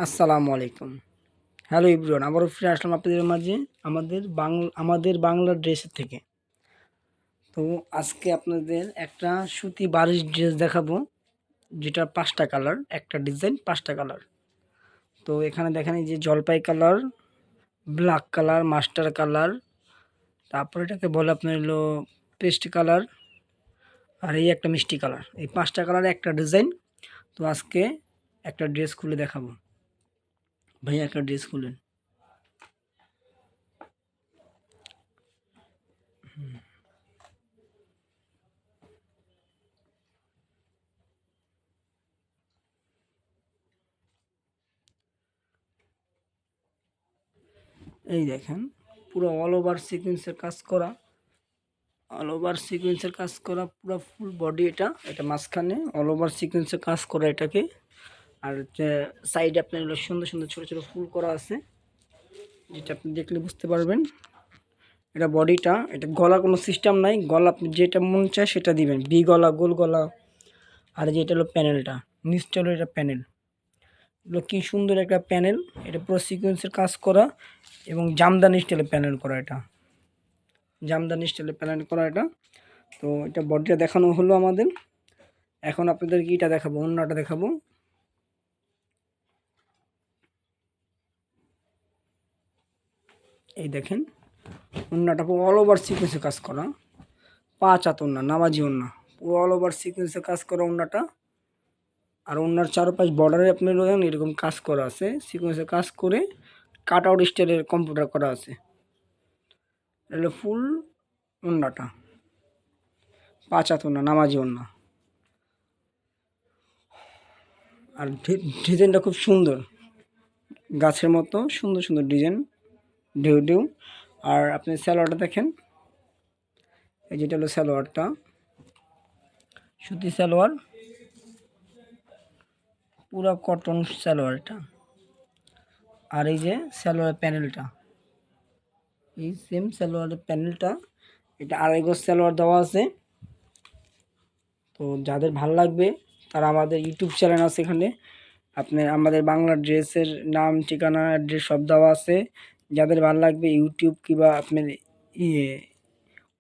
আসসালামু আলাইকুম। Hello everyone, আবারও ফিরে আসলাম আপনাদের মাঝে আমাদের বাংলা ড্রেসের থেকে। তো আজকে আপনাদের একটা সুতি বারিশ ড্রেস দেখাবো, যেটা 5টা কালার, একটা ডিজাইন 5টা কালার। তো এখানে দেখেন এই যে জলপাই colour, black colour, master colour, তারপর এটাকে বলে আপনার হলো পেস্ট কালার, আর এই একটা মিষ্টি কালার। এই 5টা কালারে একটা ডিজাইন। তো আজকে একটা ড্রেস খুলে দেখাবো। ভাইয়া একটা ড্রেস খুলেন। এই দেখেন, পুরো অল ওভার সিকোয়েন্সের কাজ করা, পুরো ফুল বডি। এটা মাঝখানে অল ওভার সিকোয়েন্সের কাজ করা এটাকে। আর সাইডে আপনার হলো সুন্দর সুন্দর ছোট ছোট ফুল করা আছে, যেটা আপনি দেখলে বুঝতে পারবেন। এটা বডিটা, এটা গলা কোনো সিস্টেম নাই, গলা আপনি যেটা মন চায় সেটা দিবেন, বি গলা, গোল গলা। আর যেটা হলো প্যানেলটা, নিচটা হলো এটা প্যানেল। এগুলো কি সুন্দর একটা প্যানেল। এটা পুরো সিকোয়েন্সের কাজ করা এবং জামদানি স্টাইলে প্যানেল করা। এটা তো এটা বডিটা দেখানো হলো আমাদের। এখন আপনাদেরকে এটা দেখাবো, ওড়নাটা দেখাবো। এই দেখেন, ওড়নাটা পুরো অল ওভার সিকোয়েন্সে কাজ করা, 5 হাত ওড়না, নামাজি ওড়না, পুরো অল ওভার সিকোয়েন্সে কাজ করা ওড়নাটা। আর ওড়নার চারপাশ বর্ডারে আপনার দেখেন এরকম কাজ করা আছে, সিকোয়েন্সে কাজ করে কাট আউট স্টাইলের কম্পিউটার করা আছে। এটা ফুল ওড়নাটা, 5 হাত ওড়না, নামাজি ওড়না। আর ডিজাইনটা খুব সুন্দর, গাছের মতো সুন্দর সুন্দর ডিজাইন, ঢেউ ঢেউ। আর আপনি সালোয়ারটা দেখেন, এই যেটা হলো সালোয়ারটা, সুতি সালোয়ার, পুরা কটন সালোয়ার এটা। আর এই যে সালোয়ারের প্যানেলটা, এই সেম সালোয়ারের প্যানেলটা, এটা আড়াই গজ সালোয়ার দেওয়া আছে। তো যাদের ভাল লাগবে তারা আমাদের ইউটিউব চ্যানেল আছে, এখানে আপনার আমাদের বাংলা ড্রেসের নাম, ঠিকানা, অ্যাড্রেস সব দেওয়া আছে। যাদের ভাল লাগবে ইউটিউব কিংবা আপনার ইয়ে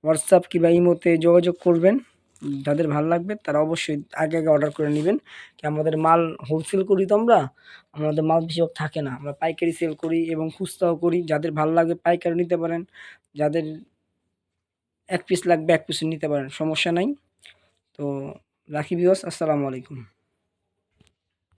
হোয়াটসঅ্যাপ কিংবা ইমোতে যোগাযোগ করবেন। যাদের ভাল লাগবে তারা অবশ্যই আগে আগে অর্ডার করে নেবেন। কি আমাদের মাল হোলসেল করি তো আমরা, আমাদের মাল বেশিরভাগ থাকে না, আমরা পাইকারি সেল করি এবং খুচরাও করি। যাদের ভাল লাগবে পাইকারি নিতে পারেন, যাদের 1 পিস লাগবে 1 পিসও নিতে পারেন, সমস্যা নাই। তো রাখি ভিউয়ার্স, আসসালামু আলাইকুম।